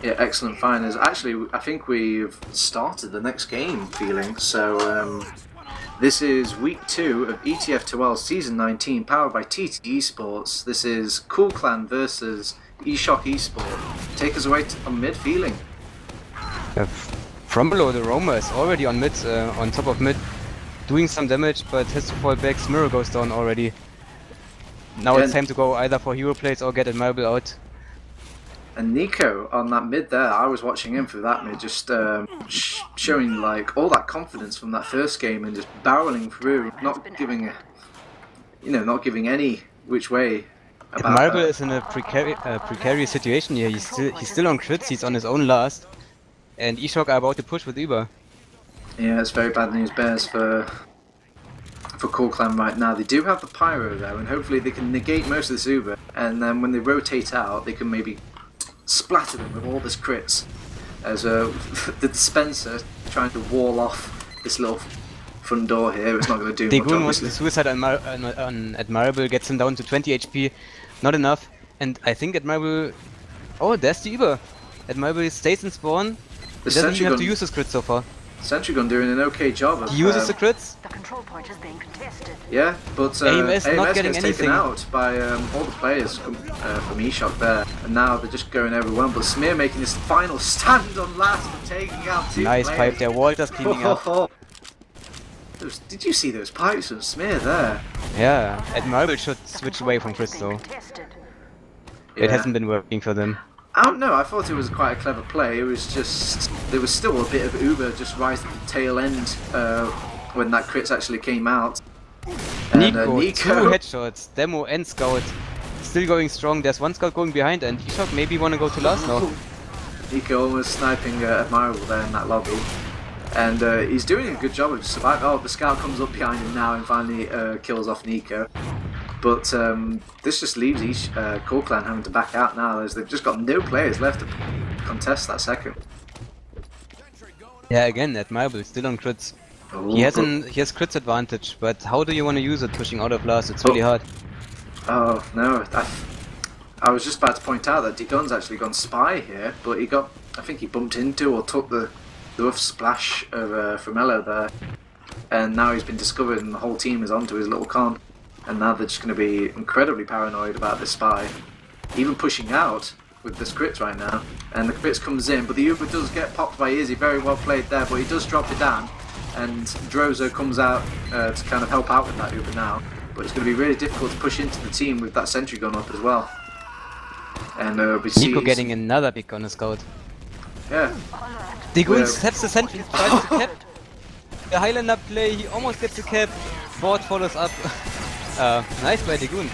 Yeah, excellent finals. Actually, I think we've started the next game feeling. So this is week 2 of ETF2L Season 19, powered by TT Esports. This is coolclan versus eShock Esport. Take us away on mid feeling. From below, the Roma is already on mid, on top of mid, doing some damage, but has to fall back. Smiro goes down already. Now it's time to go either for hero plays or get Admirable out. And Nico on that mid there, I was watching him through that mid, just showing like all that confidence from that first game and just barreling through, not giving any which way. Admirable is in a precarious situation here. He's still on crits. He's on his own last, and eShock are about to push with Uber. Yeah, it's very bad news bears for coolclan right now. They do have the pyro though, and hopefully they can negate most of this Uber, and then when they rotate out, they can maybe splatter them with all this crits. As the dispenser trying to wall off this little front door here, it's not going to do much. Degun wants the suicide on Admirable, gets him down to 20 HP. Not enough, and I think Admirable... Oh, there's the Uber! Admirable stays in spawn. He doesn't even have to use his crits so far. Sentry Gun doing an okay job of... He uses the crits. The control point is being contested. Yeah, but AMS not getting gets anything. taken out by all the players from eShock there, and now they're just going overwhelmed. But Smear making his final stand on last and taking out 2 Nice players. pipe there, Walter's cleaning up. Did you see those pipes from Smear there? Yeah, Admirable should switch away from crits though. It hasn't been working for them. I don't know, I thought it was quite a clever play. It was just, there was still a bit of Uber just right at the tail end when that crits actually came out. And, Nico, 2 headshots, Demo and Scout, still going strong. There's 1 Scout going behind, and eShock maybe want to go to last now. Nico almost sniping Admirable there in that lobby. And he's doing a good job of surviving. Oh, the Scout comes up behind him now and finally kills off Nico. But this just leaves each coolclan having to back out now, as they've just got no players left to contest that second. Yeah, again, Admirable still on crits. Ooh, He has crits advantage, but how do you want to use it pushing out of last? It's really hard. Oh no, I was just about to point out that Degun's actually gone spy here, but I think he bumped into or took the rough splash of Framello there, and now he's been discovered and the whole team is onto his little con. And now they're just going to be incredibly paranoid about this spy, even pushing out with this crits right now. And the crits comes in, but the Uber does get popped by Izzy. Very well played there, but he does drop it down. And Drozo comes out to kind of help out with that Uber now. But it's going to be really difficult to push into the team with that sentry gun up as well. And we see Nico getting another big on a Scout. Yeah. Degun steps the sentry, tries to cap. The Highlander play, he almost gets the cap. Board follows up. Nice by Degun.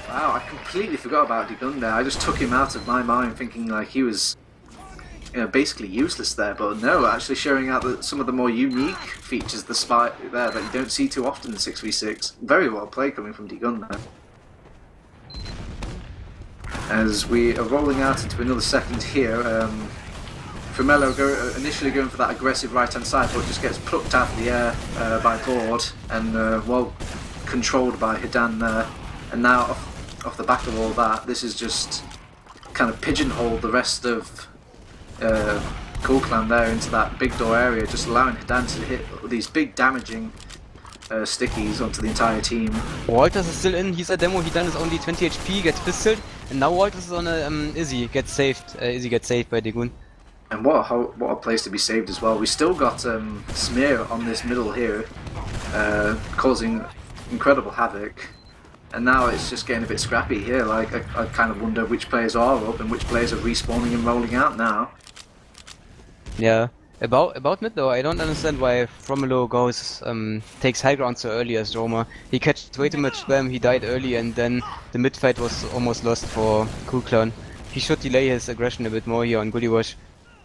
Wow, I completely forgot about Degun there. I just took him out of my mind, thinking like he was, basically useless there. But no, actually showing out some of the more unique features of the spy there that you don't see too often in 6v6. Very well played coming from Degun there. As we are rolling out into another second here, Framello initially going for that aggressive right-hand side, but just gets plucked out of the air by Board, and well controlled by Hidan there. And now off the back of all that, this is just kind of pigeonholed the rest of coolclan there into that big door area, just allowing Hidan to hit these big damaging stickies onto the entire team. Walters is still in, he's a demo, Hidan is only 20 HP, gets pistoled, and now Walters is on a Izzy, gets saved. Izzy gets saved by Degun. And what a place to be saved as well. We still got Smear on this middle here, causing incredible havoc. And now it's just getting a bit scrappy here. Like I kind of wonder which players are up and which players are respawning and rolling out now. Yeah. About mid though, I don't understand why Fromelo goes takes high ground so early as Roma. He catches way too much spam, he died early, and then the mid fight was almost lost for coolclan. He should delay his aggression a bit more here on Goody Wash,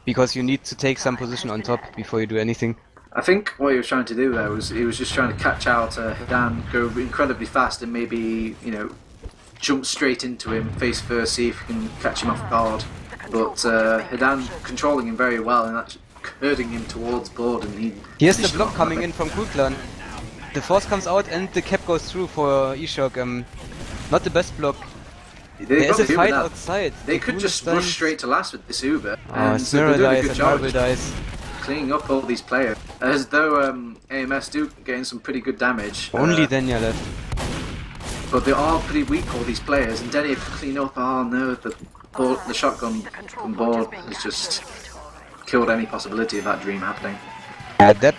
because you need to take some position on top before you do anything. I think what he was trying to do there was he was just trying to catch out Hidan, go incredibly fast, and maybe jump straight into him face first, see if he can catch him off guard. But Hidan controlling him very well and actually herding him towards Board, and here's the block coming in from coolclan. The force comes out and the cap goes through for eShock. Not the best block. There's a fight outside. They could just rush straight to last with this Uber. Oh, Smiro dies and Marble dies. Cleaning up all these players. As though AMS do getting some pretty good damage. Only Denya left. But they're all pretty weak, all these players. And Denny can clean up. Oh no, the shotgun from ball has just killed any possibility of that dream happening. Yeah, that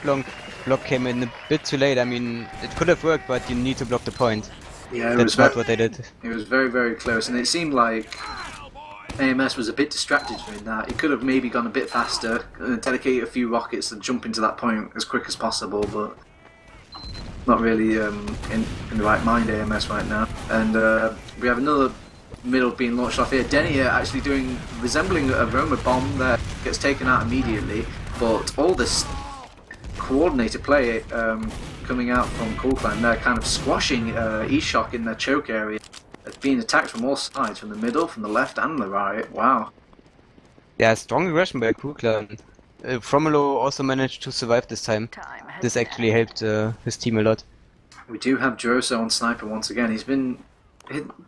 block came in a bit too late. I mean, it could have worked, but you need to block the point. Yeah, that's not what they did. It was very, very close, and it seemed like AMS was a bit distracted during that. He could have maybe gone a bit faster, dedicate a few rockets and jump into that point as quick as possible, but not really in the right mind, AMS, right now. And we have another middle being launched off here. Denny actually resembling a Roma bomb that gets taken out immediately, but all this coordinated play coming out from coolclan, they're kind of squashing E-Shock in their choke area. It's being attacked from all sides, from the middle, from the left and the right. Wow. Yeah, strong aggression by coolclan. Fromelo also managed to survive this time. This actually helped his team a lot. We do have Droso on Sniper once again. He's been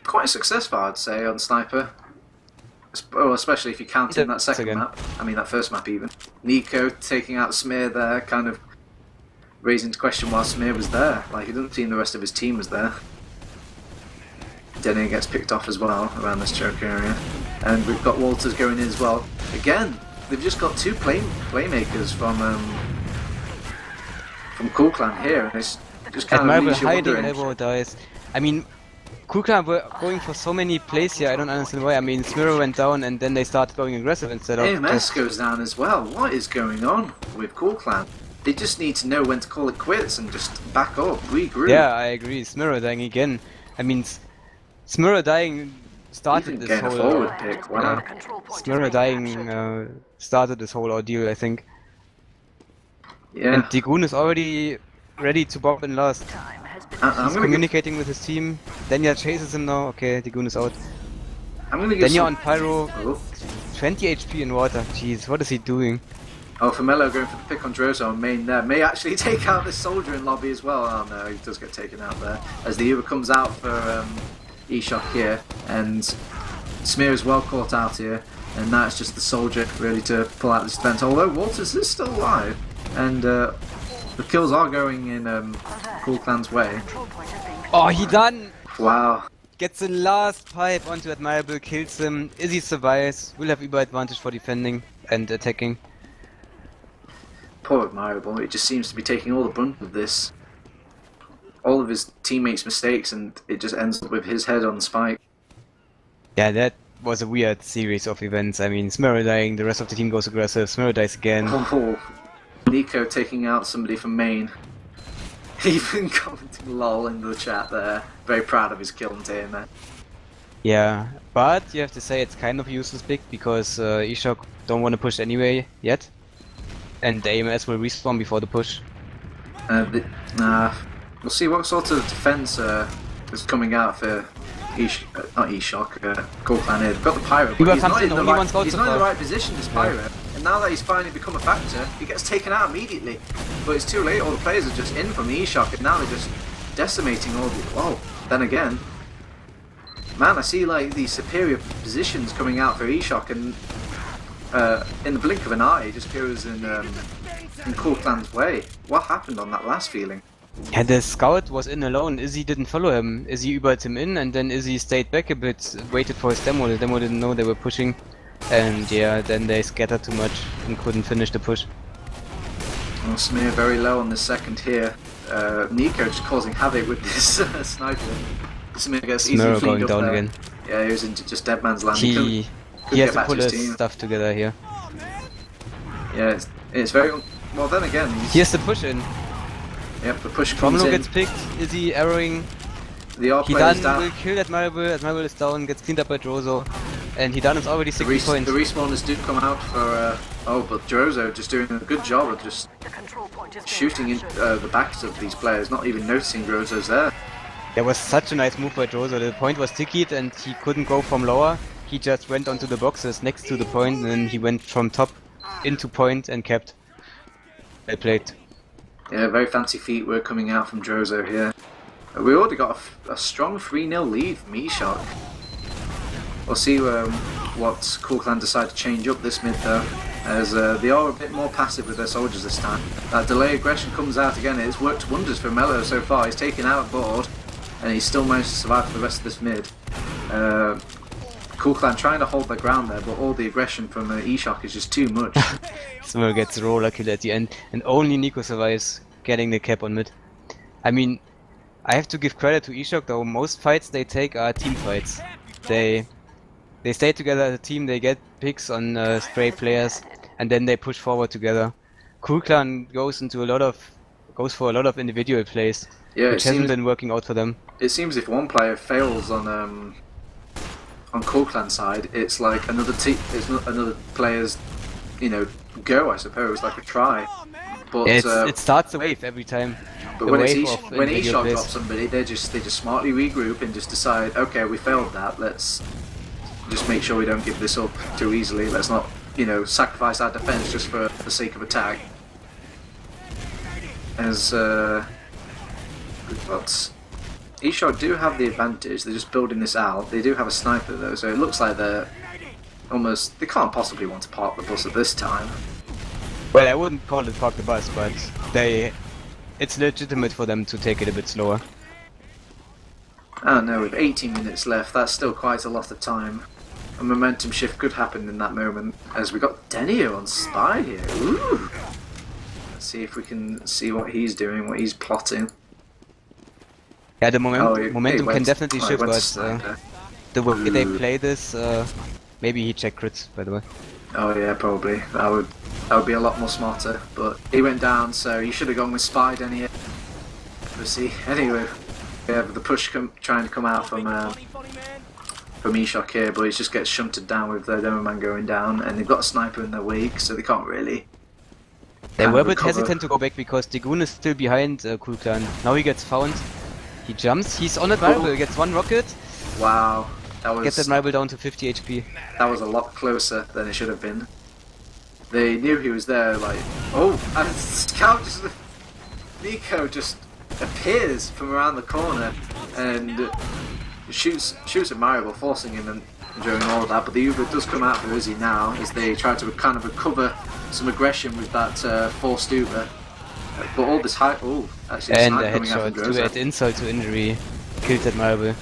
quite successful, I'd say, on Sniper. Especially if you count in that second map. I mean, that first map even. Nico taking out Smear there, kind of raising into question why Smear was there. Like, he didn't seem the rest of his team was there. Denny gets picked off as well around this choke area. And we've got Walters going in as well. Again, they've just got two playmakers from coolclan here. And it's just kind of leaves you wondering. Elbow dies. I mean, coolclan were going for so many plays here, I don't understand why. I mean, Smiro went down and then they started going aggressive instead of... AMS goes down as well. What is going on with coolclan? They just need to know when to call it quits and just back up, regroup. Yeah, I agree. Smiro dying again. I mean, Smiro dying started this whole... forward pick. Wow. Smiro dying started this whole ordeal, I think. Yeah. And Digun is already ready to bomb in last. He's communicating with his team. Denya chases him now. Okay, Digun is out. I'm gonna give Denya on Pyro. 20 HP in water. Jeez, what is he doing? Oh, Famelo going for the pick on Droso on main there. May actually take out this soldier in lobby as well. Oh no, he does get taken out there. As the Uber comes out for E-Shock here. And Smear is well caught out here. And now it's just the soldier ready to pull out this defense. Although Walters is still alive. And the kills are going in coolclan's way. Oh, he done! Wow. Gets the last pipe onto Admirable, kills him. Izzy survives. Will have Uber advantage for defending and attacking. Poor Admirable, it just seems to be taking all the brunt of this. All of his teammates' mistakes, and it just ends up with his head on the spike. Yeah, that was a weird series of events. I mean, Smiro dying, the rest of the team goes aggressive, Smiro dies again. Oh, Nico taking out somebody from main. Even commenting lol in the chat there. Very proud of his kill on TMA. Yeah, but you have to say it's kind of useless pick because E-Shock don't want to push anyway yet. And the AMS will respawn before the push. We'll see what sort of defense is coming out for not E-Shock, coolclan here. They've got the Pyro, but he's not in the right position, this Pyro. And now that he's finally become a factor, he gets taken out immediately. But it's too late, all the players are just in from the E-Shock, and now they're just decimating all the... Whoa, then again. Man, I see like these superior positions coming out for E-Shock, and in the blink of an eye, it just goes in coolclan's way. What happened on that last feeling? Yeah, the scout was in alone. Izzy didn't follow him. Izzy Ubered him in, and then Izzy stayed back a bit, waited for his demo. The demo didn't know they were pushing. And yeah, then they scattered too much and couldn't finish the push. Well, Smear very low on the second here. Nico just causing havoc with this sniper. Smear gets easily going up down there. again. Yeah, he was in just dead man's land. He has to pull his stuff together here. Yeah, it's very... Well, then again... He has to push in. Yep, the push comes Fromelo in. gets picked, Izzy arrowing. Hidan will kill Admirable, Admirable is down, gets cleaned up by Droso. And Hidan is already 60 points. The respawners do come out for... but Droso just doing a good job of just shooting in the backs of these players, not even noticing Droso's there. There was such a nice move by Droso. The point was tickied and he couldn't go from lower. He just went onto the boxes next to the point and then he went from top into point and kept. Well played. Yeah, very fancy feet were coming out from Droso here. We already got a strong 3-0 lead from E-Shock. We'll see what coolclan decide to change up this mid though, as they are a bit more passive with their soldiers this time. That delay aggression comes out again. It's worked wonders for Mello so far. He's taken out board, and he's still managed to survive for the rest of this mid. coolclan trying to hold their ground there, but all the aggression from E-Shock is just too much. Smurl gets roller kill at the end, and only Nico survives getting the cap on mid. I mean, I have to give credit to E-Shock though. Most fights they take are team fights. They stay together as a team, they get picks on stray players, and then they push forward together. coolclan goes for a lot of individual plays, Yeah, which hasn't been working out for them. It seems if one player fails on coolclan side, it's like another it's not another player's, go, I suppose, like a try. But it starts a wave every time. But when E-Shock drops somebody, they just smartly regroup and just decide, okay, we failed that. Let's just make sure we don't give this up too easily. Let's not, sacrifice our defense just for the sake of attack. As but E-Shock do have the advantage. They're just building this out. They do have a sniper though, so it looks like they can't possibly want to park the bus at this time. Well, I wouldn't call it park the bus, but it's legitimate for them to take it a bit slower. I don't know, with 18 minutes left, that's still quite a lot of time. A momentum shift could happen in that moment, as we got Denio on Spy here. Ooh. Let's see if we can see what he's doing, what he's plotting. Yeah, the momentum can definitely shift, but the way they play this, maybe he checked crits, by the way. Oh yeah, probably. That would be a lot more smarter, but he went down, so he should have gone with Spy, Denio. We'll see. Anyway, we have the push trying to come out from E-Shock here, but he just gets shunted down with the Demo Man going down, and they've got a sniper in their wake, so they can't really. They were a bit hesitant to go back because Digun is still behind coolclan. Now he gets found. He jumps. He's on Admirable. He gets one rocket. Wow, Gets Admirable down to 50 HP. That was a lot closer than it should have been. They knew he was there. Like, and Scout Nico just appears from around the corner and shoots Admirable, forcing him and during all of that. But the Uber does come out for Uzi now as they try to kind of recover some aggression with that forced Uber. But all this high, actually, and a headshot to add insult to injury kills Admirable.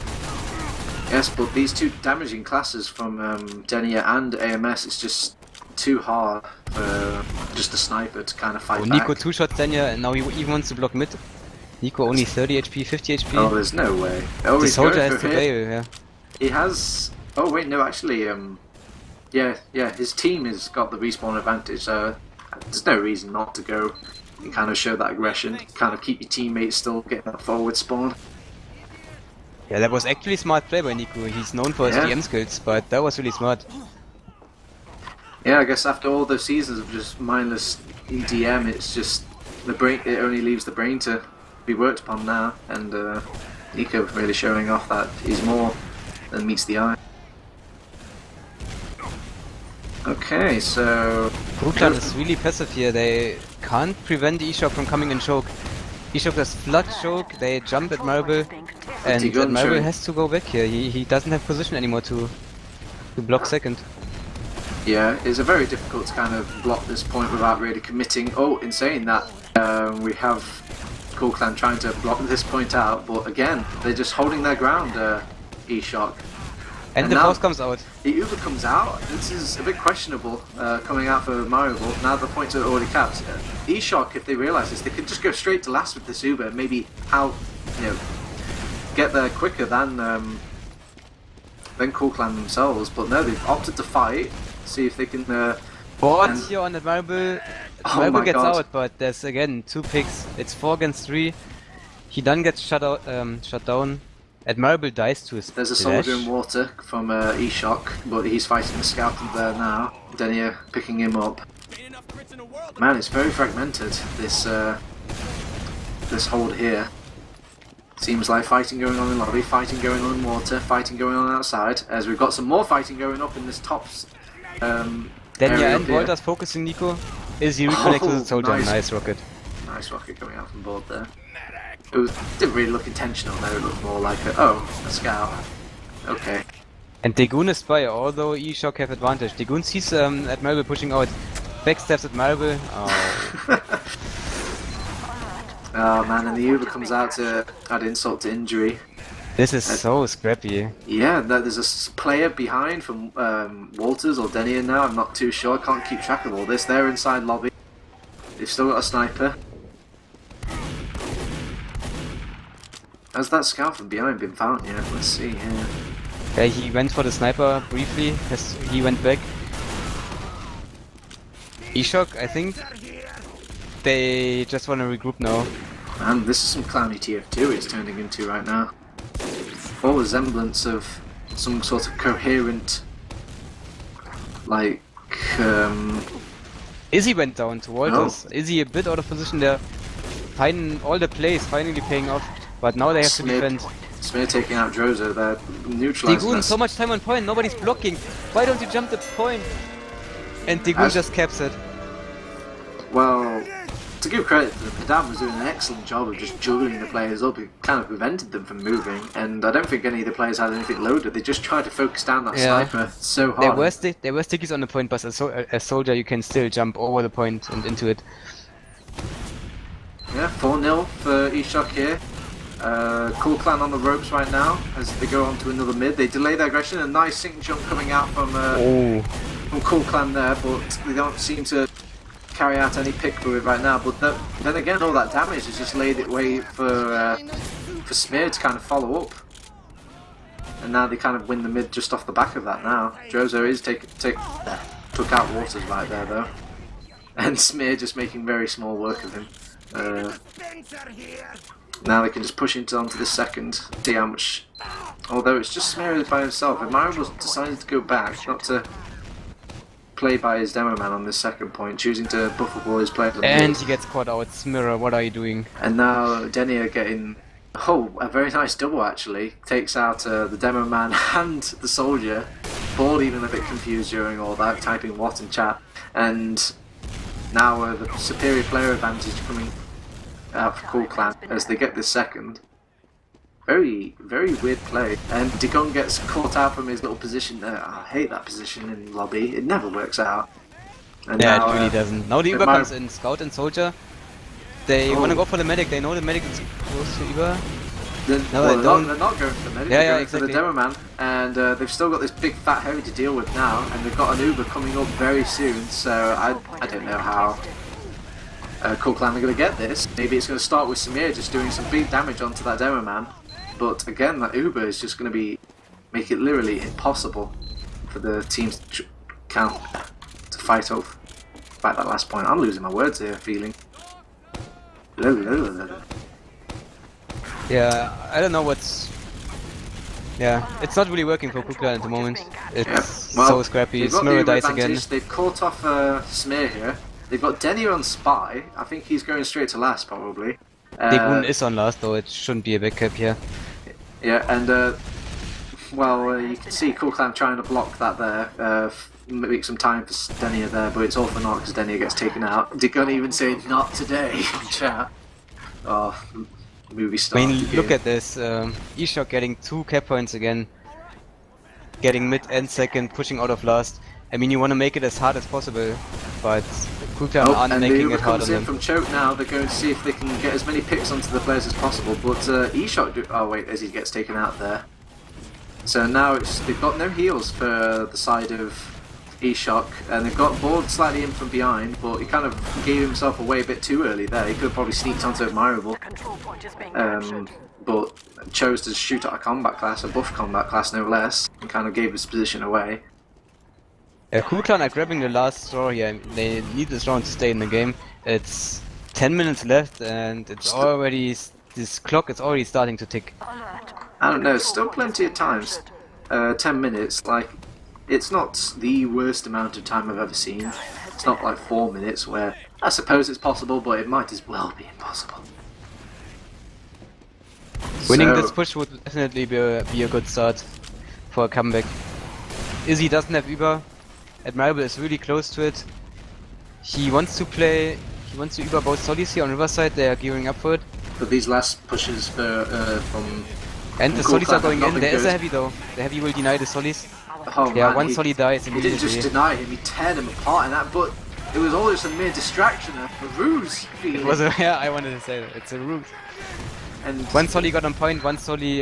Yes, but these two damaging classes from Denia and AMS, it's just too hard for just a sniper to kind of fight back. Nico two-shots Denia, and now he even wants to block mid. Nico only 30 HP, 50 HP. Oh, there's no way. The soldier has to bail, yeah. He has... Oh wait, no, actually, yeah, his team has got the respawn advantage, so there's no reason not to go and kind of show that aggression, kind of keep your teammates still getting that forward spawn. Yeah, that was actually smart play by Nico. He's known for his DM skills, but that was really smart. Yeah, I guess after all those seasons of just mindless EDM, it's just the brain. It only leaves the brain to be worked upon now, and Nico really showing off that he's more than meets the eye. Okay, so coolclan is really passive here. They can't prevent E-Shock from coming in choke. E-Shock does flood choke, they jump Admirable, and Admirable has to go back here. He doesn't have position anymore to block second. Yeah, it's a very difficult to kind of block this point without really committing. Oh, in saying that, we have coolclan trying to block this point out, but again, they're just holding their ground, E-Shock. And the force comes out. The Uber comes out. This is a bit questionable coming out for Mario. Now the points are already capped. E-Shock, if they realise this, they could just go straight to last with this Uber. Maybe get there quicker than coolclan themselves. But no, they've opted to fight. See if they can. Board here on Admirable. Admirable gets out, but there's again 2 picks. It's 4 against 3. He then gets shut down. Admirable dies to his There's a soldier in water from E-Shock, but he's fighting the scout there now. Denia picking him up. Man, it's very fragmented, this hold here. Seems like fighting going on in lobby, fighting going on in water, fighting going on outside, as we've got some more fighting going up in this tops Denia and Walter's focusing Nico. Is he reconnected with the soldier? Nice rocket. Nice rocket coming out from board there. It didn't really look intentional though, it looked more like a scout. Okay. And Degun is by, although E-Shock have advantage. Degun sees Admirable pushing out, backstabs Admirable. Oh. Oh man, and the Uber comes out to add insult to injury. This is so scrappy. Yeah, there's a player behind from Walters or Denier now, I'm not too sure, I can't keep track of all this. They're inside lobby. They've still got a sniper. Has that scout from behind been found yet? Let's see here. Yeah, he went for the sniper briefly, he went back. E-Shock, I think they just want to regroup now. Man, this is some clowny TF2 it's turning into right now. All resemblance of some sort of coherent, like, Izzy went down to Walters. Izzy a bit out of position there. All the plays finally paying off, but now they have to defend. Smear taking out Drozo, they're neutralizing Degun, us. so much time on point, nobody's blocking. Why don't you jump the point? And Degun just caps it. Well, to give credit, Padam was doing an excellent job of just juggling the players up. It kind of prevented them from moving, and I don't think any of the players had anything loaded. They just tried to focus down that sniper so hard. There were stickies on the point, but as a soldier you can still jump over the point and into it. Yeah, 4-0 for E-Shock here. coolclan on the ropes right now as they go on to another mid. They delay their aggression. A nice sync jump coming out from coolclan there, but they don't seem to carry out any pick for it right now. But then again, all that damage has just laid it way for Smear to kind of follow up. And now they kind of win the mid just off the back of that now. Drozo is took out Waters right there though. And Smear just making very small work of him. Now they can just push onto the second, see how much... Although it's just Smear by himself. Admirable's decided to go back, not to play by his demo man on this second point, choosing to buff up all his players. And he gets caught out. Smirror, what are you doing? And now Denier getting... Oh, a very nice double actually. Takes out the demo man and the soldier. Ball even a bit confused during all that, typing what in chat. And now the superior player advantage coming out for coolclan as they get this second. Very, very weird play. And Degun gets caught out from his little position there. Oh, I hate that position in lobby. It never works out. And yeah, now, it really doesn't. Now the Uber comes in, Scout and Soldier. They want to go for the medic. They know the medic is close to Uber. They're not going for the medic, they're going exactly. for the demo man. And they've still got this big fat heavy to deal with now. And they've got an Uber coming up very soon. So I don't know how coolclan are going to get this. Maybe it's going to start with Samir just doing some big damage onto that demo man. But again, that Uber is just going to make it literally impossible for the teams to fight that last point. I'm losing my words here, feeling. Yeah, I don't know what's... Yeah, it's not really working for coolclan at the moment. It's so scrappy. Smirror dies again. They've caught off Smear here. They've got Denier on Spy. I think he's going straight to last, probably. Degun is on last, though. It shouldn't be a backup here. Yeah, and you can see coolclan trying to block that there. Make some time for Denier there, but it's all for naught because Denier gets taken out. Degun even saying "not today" in chat. Oh, movie star. I mean, look at this. E-Shock getting 2 cap points again. Getting mid and second, pushing out of last. I mean, you want to make it as hard as possible, but coolclan aren't making it hard on them. From choke now, they're going to see if they can get as many picks onto the players as possible, but E-Shock oh wait, as he gets taken out there. So now they've got no heals for the side of E-Shock, and they've got board slightly in from behind, but he kind of gave himself away a bit too early there. He could have probably sneaked onto Admirable, but chose to shoot at a combat class, a buff combat class no less, and kind of gave his position away. coolclan are grabbing the last straw here. They need this round to stay in the game. It's 10 minutes left and it's already... This clock is already starting to tick. I don't know, still plenty of times. 10 minutes, like, it's not the worst amount of time I've ever seen. It's not like 4 minutes where I suppose it's possible, but it might as well be impossible. Winning this push would definitely be a good start for a comeback. Izzy doesn't have Uber. Admirable is really close to it. He wants to Uber both solis here on Riverside. They are gearing up for it. But these last pushes from... And the solis are going in. There is a heavy though. The heavy will deny the solis. Oh Yeah, man, one Solly dies he didn't just immediately. deny him, he teared him apart in that, but it was all just a mere distraction, a ruse feeling. It was a, yeah, I wanted to say that. It's a root. And One Solly got on point, one Solly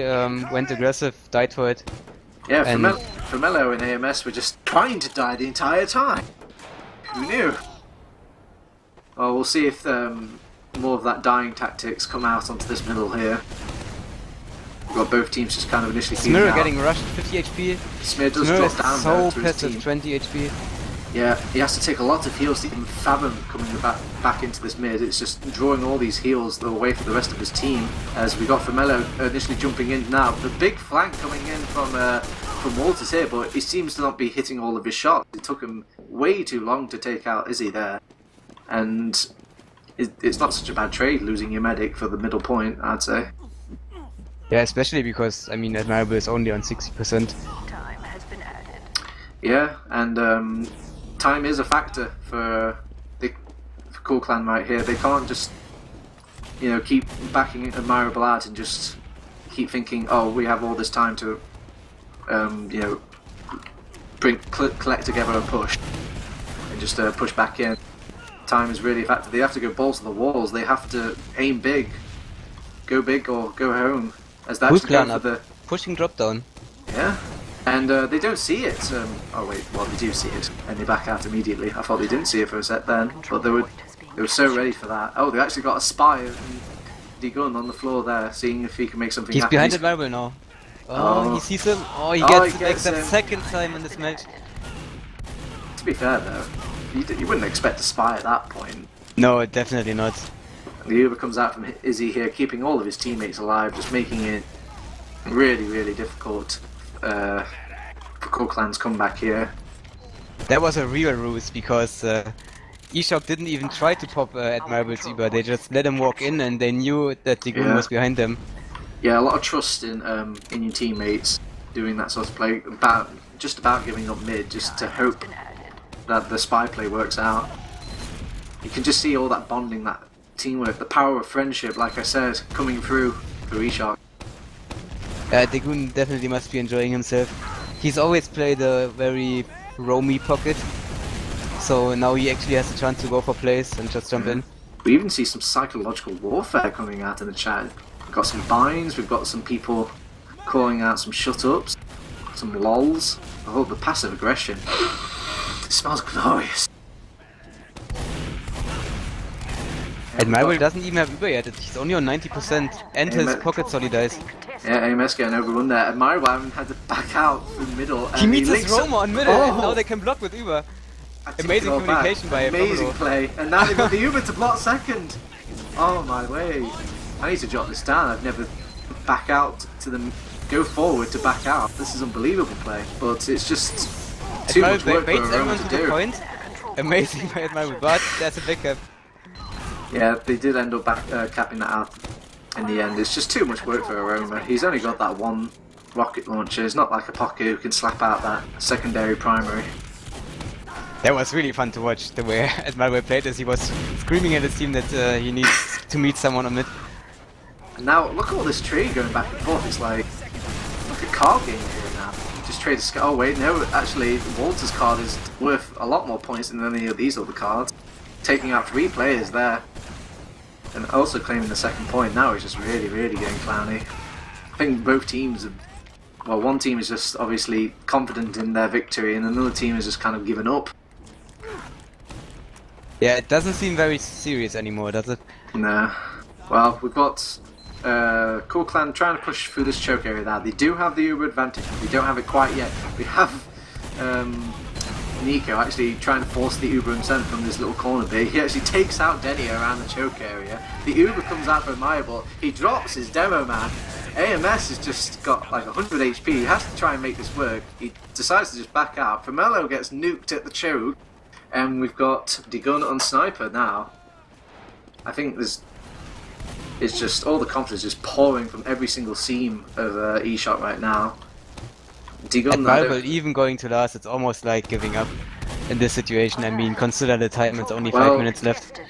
went aggressive, died for it. yeah, and- Formello and AMS were just trying to die the entire time. Who knew? Well, we'll see if more of that dying tactics come out onto this middle here. We've got both teams just kind of initially feeling Smear out. getting rushed, 50 HP. Smear does Smear drop is down so though, to his passive, team. 20 HP. Yeah, he has to take a lot of heals to even fathom coming back into this mid. It's just drawing all these heals away for the rest of his team. As we got Formello initially jumping in now. The big flank coming in from Walters here, but he seems to not be hitting all of his shots. It took him way too long to take out Izzy there. And it's not such a bad trade losing your medic for the middle point, I'd say. Yeah, especially because, I mean, Admirable is only on 60%. Time has been added. Yeah, and time is a factor for coolclan right here. They can't just, keep backing Admirable out and just keep thinking, oh, we have all this time to, collect together and push, and just push back in. Time is really a factor. They have to go balls to the walls. They have to aim big, go big or go home. As they actually go coolclan for up, the pushing drop down. yeah. And they don't see it. Oh wait, well they do see it, and they back out immediately. I thought they didn't see it for a sec then, but they were so ready for that. Oh, they actually got a spy and D-Gun on the floor there, seeing if he can make something He's happen. behind Admirable now. Oh, Oh. he sees him. Oh, he Oh, gets he it gets except him. second time in this match. To be fair though, you wouldn't expect a spy at that point. No, definitely not. The Uber comes out from Izzy here, keeping all of his teammates alive, just making it really, really difficult for coolclan's comeback here. That was a real ruse because eShock didn't even try to pop Admirable's Uber. They just let him walk in and they knew that D-Gun Yeah. was behind them. Yeah, a lot of trust in your teammates doing that sort of play, just about giving up mid, just to hope that the spy play works out. You can just see all that bonding, that teamwork, the power of friendship, like I said, coming through eShock. D-Gun definitely must be enjoying himself. He's always played a very roamy pocket, so now he actually has a chance to go for plays and just jump in. We even see some psychological warfare coming out in the chat. We've got some binds, we've got some people calling out some shut-ups, some lols. Oh, the passive aggression. It smells glorious. Admirable doesn't even have Uber yet, he's only on 90% and his pocket solid dies. Yeah, AMS getting overrun there. Admirable having had to back out through the middle. And He meets his links up- Roma on middle and Oh! now they can block with Uber. I take Amazing it all back. communication by Amazing Pablo. play. And now they've got the Uber to block second. Oh my way. I need to jot this down. I've never back out to them, go forward to back out. This is unbelievable play. But it's just too much Admirable work for baits a Roma everyone to to the do. point. Amazing by Admirable, but there's a backup. Yeah, they did end up capping that out in the end. It's just too much work for Aroma. He's only got that one rocket launcher. It's not like a Pocket who can slap out that secondary primary. That was really fun to watch, the way Admirable played as he was screaming at his team that he needs to meet someone on mid. And now, look at all this trade going back and forth. It's like a card game here now. Just trade a oh wait, no, actually, Walter's card is worth a lot more points than any of these other cards. Taking out 3 players there. And also claiming the second point. Now it's just really, really getting clowny. I think both teams have, well, one team is just obviously confident in their victory and another team is just kind of given up. Yeah, it doesn't seem very serious anymore, does it? No. Well, we've got coolclan trying to push through this choke area now. They do have the Uber advantage. We don't have it quite yet. We have Nico actually trying to force the Uber himself from this little corner bit. He actually takes out Denny around the choke area. The Uber comes out for Admirable. He drops his demo man. AMS has just got like 100 HP. He has to try and make this work. He decides to just back out. Formello gets nuked at the choke. And we've got D-Gun on Sniper now. I think it's just all the confidence just pouring from every single seam of eShot right now. D-Gun, Admirable even going to last, it's almost like giving up in this situation. I mean, consider the time, it's only 5 minutes left.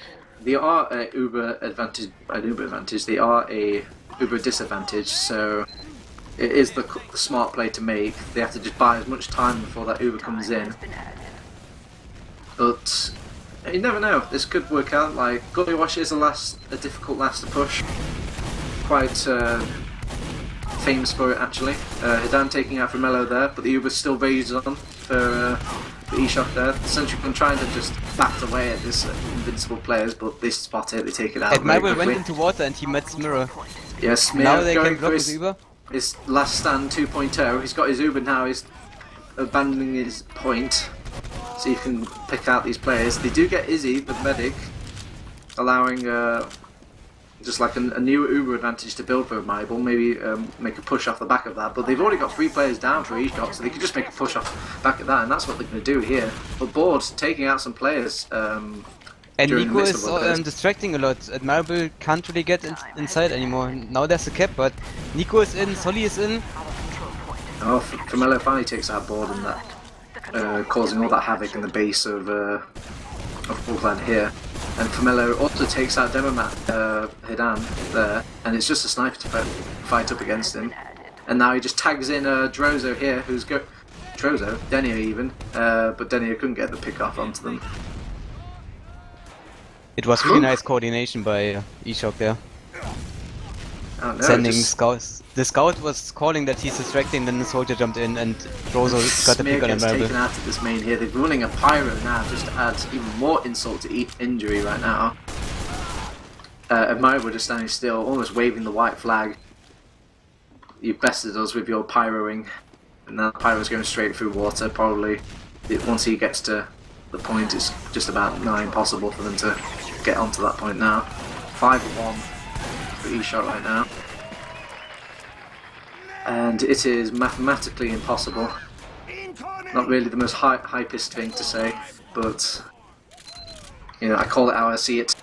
They are an Uber advantage. They are a Uber disadvantage. So it is the smart play to make. They have to just buy as much time before that Uber comes in. But you never know. This could work out. Like Gully Wash is a difficult last to push. Quite famous for it actually. Hidan taking out Fragmented there, but the Uber's still raised on for E-Shock there. Sentry can trying to just bat away at this invincible players, but they spot it, they take it out. Admiral went into water and he met Smirror. Yes, Now they going can block for his Uber. his last stand 2.0. He's got his Uber now, he's abandoning his point. So you can pick out these players. They do get Izzy, the medic, allowing just like a new Uber advantage to build for Admirable, maybe make a push off the back of that. But they've already got 3 players down for E-Shock, so they could just make a push off the back of that, and that's what they're going to do here. But Board taking out some players. And during Nico the is midst of distracting a lot. Admirable can't really get inside anymore. Now there's a cap, but Nico is in, Solly is in. Oh, Fragmented finally takes out Board and that. Causing all that havoc in the base of coolclan here, and Fragmented also takes out Demomat Hidan there, and it's just a sniper to fight up against him. And now he just tags in Drozo here, who's Drozo, Denier even, but Denier couldn't get the pick off onto them. It was really nice coordination by E-Shock there. Oh, no, Sending scouts. The scout was calling that he's distracting, then the soldier jumped in and Drozo got the Smear pick on gets Admirable. taken out at this main here. They're running a pyro now just to add even more insult to injury right now. Admirable just standing still, almost waving the white flag. You bested us with your pyroing, and now the pyro's going straight through water. Probably once he gets to the point, it's just about nigh impossible for them to get onto that point now. 5-1 for E-Shot right now. And it is mathematically impossible. Not really the most hypest thing to say, but you know, I call it how I see it.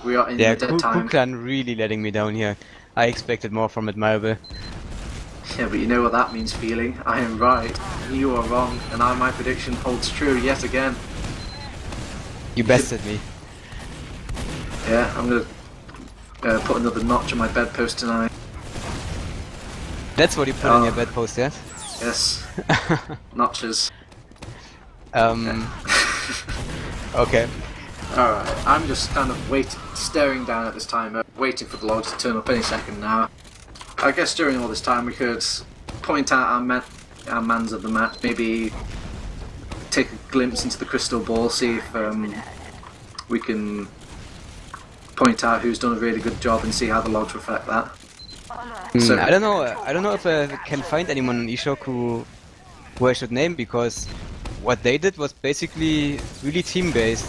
We are in the dead time. coolclan really letting me down here. I expected more from Admirable. Yeah, but you know what that means, feeling. I am right, you are wrong, and my prediction holds true yet again. You bested me. Yeah, I'm gonna put another notch on my bedpost tonight. That's what you put on your bedpost, yes? Yes. Notches. Okay. Alright, I'm just kind of staring down at this timer, waiting for the log to turn up any second now. I guess during all this time we could point out our mans of the match, maybe take a glimpse into the crystal ball, see if we can point out who's done a really good job and see how the logs reflect that. So, I don't know if I can find anyone in E-Shock who I should name, because what they did was basically really team based.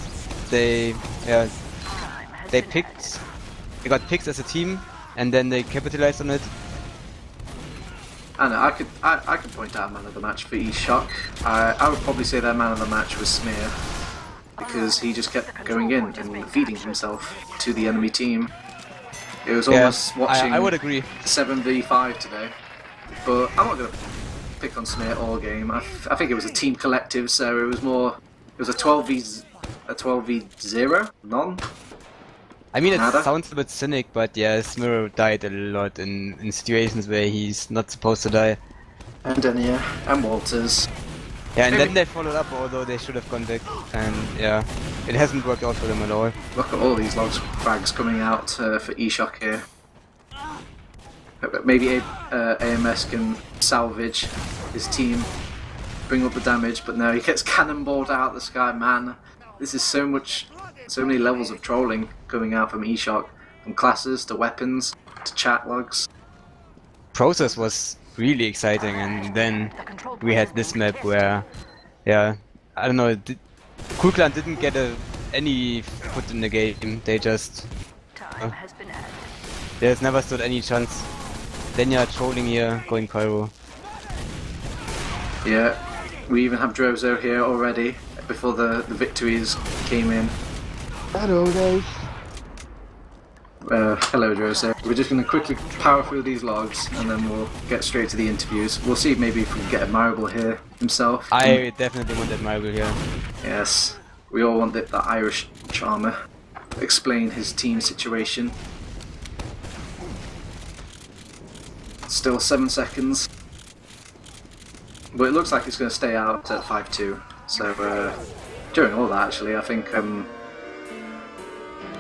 They got picked as a team and then they capitalized on it. I know, I could point out man of the match for E-Shock. I would probably say their man of the match was Smear, because he just kept going in and feeding himself to the enemy team. It was almost watching I would agree. 7v5 today, but I'm not going to pick on Smear all game. I think it was a team collective, so it was a 12v0, none. I mean, it Nada? sounds a bit cynic, but yeah, Smirro died a lot in situations where he's not supposed to die. And Denier, and Walters. Yeah, and Maybe. then they followed up, although they should have gone back, and yeah, it hasn't worked out for them at all. Look at all these logs frags coming out for E-Shock here. Maybe AMS can salvage his team, bring up the damage, but no, he gets cannonballed out of the sky. Man, this is so many levels of trolling coming out from E-Shock, from classes to weapons to chat logs. Process was really exciting, and then we had this map where, yeah, I don't know, coolclan didn't get any foot in the game. They just there's never stood any chance. Then you're trolling here, going pyro. Yeah, we even have Drozo here already before the victories came in. Hello guys. Hello Drozo. We're just going to quickly power through these logs and then we'll get straight to the interviews. We'll see maybe if we can get Admirable here himself. I definitely want Admirable here. Yes, we all want that Irish charmer. Explain his team situation. Still 7 seconds. But it looks like it's going to stay out at 5-2. So during all that, actually, I think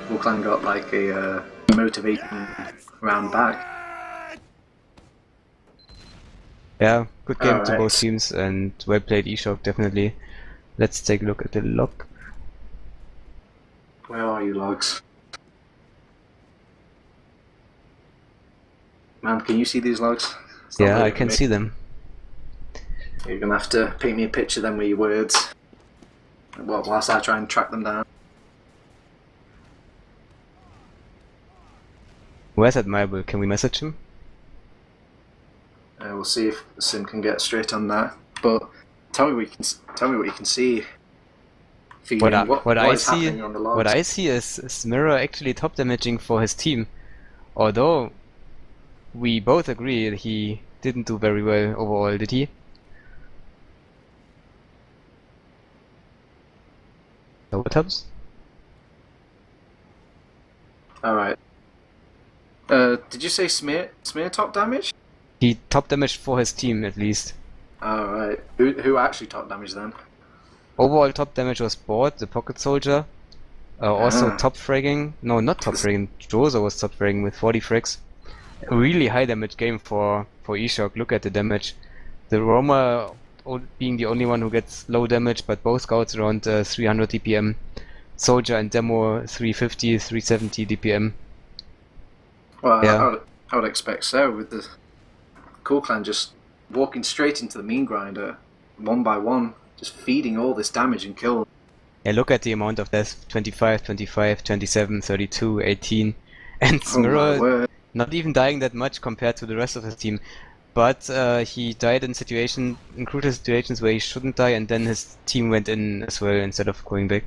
coolclan got like a motivating round back. Yeah, good game to Alright. both teams and well played eShock, definitely. Let's take a look at the log. Where are you, logs? Man, can you see these logs? It's not Yeah, I really can me. see them. You're gonna have to paint me a picture then with your words. Whilst I try and track them down. Where's Admirable? Can we message him? We'll see if Sim can get straight on that. But tell me what you can see. What What I is see, happening on the logs? what I see is Smirror actually top damaging for his team. Although we both agree that he didn't do very well overall, did he? TurboTabs? Alright. Did you say smear top damage? He top damaged for his team at least. Alright. Who actually top damage then? Overall top damage was Board, the pocket soldier. Also Ah. top fragging. No, not top fragging. Jozo was top fragging with 40 frags. A really high damage game for eShock. Look at the damage. The Roma being the only one who gets low damage, but both scouts around 300 DPM. Soldier and Demo 350, 370 DPM. Well, Yeah. I would expect so, with the coolclan just walking straight into the mean grinder, one by one, just feeding all this damage and kill. Yeah, look at the amount of deaths. 25, 25, 27, 32, 18. And Oh my Smirror word. not even dying that much compared to the rest of his team. But he died in crucial situations where he shouldn't die, and then his team went in as well instead of going back.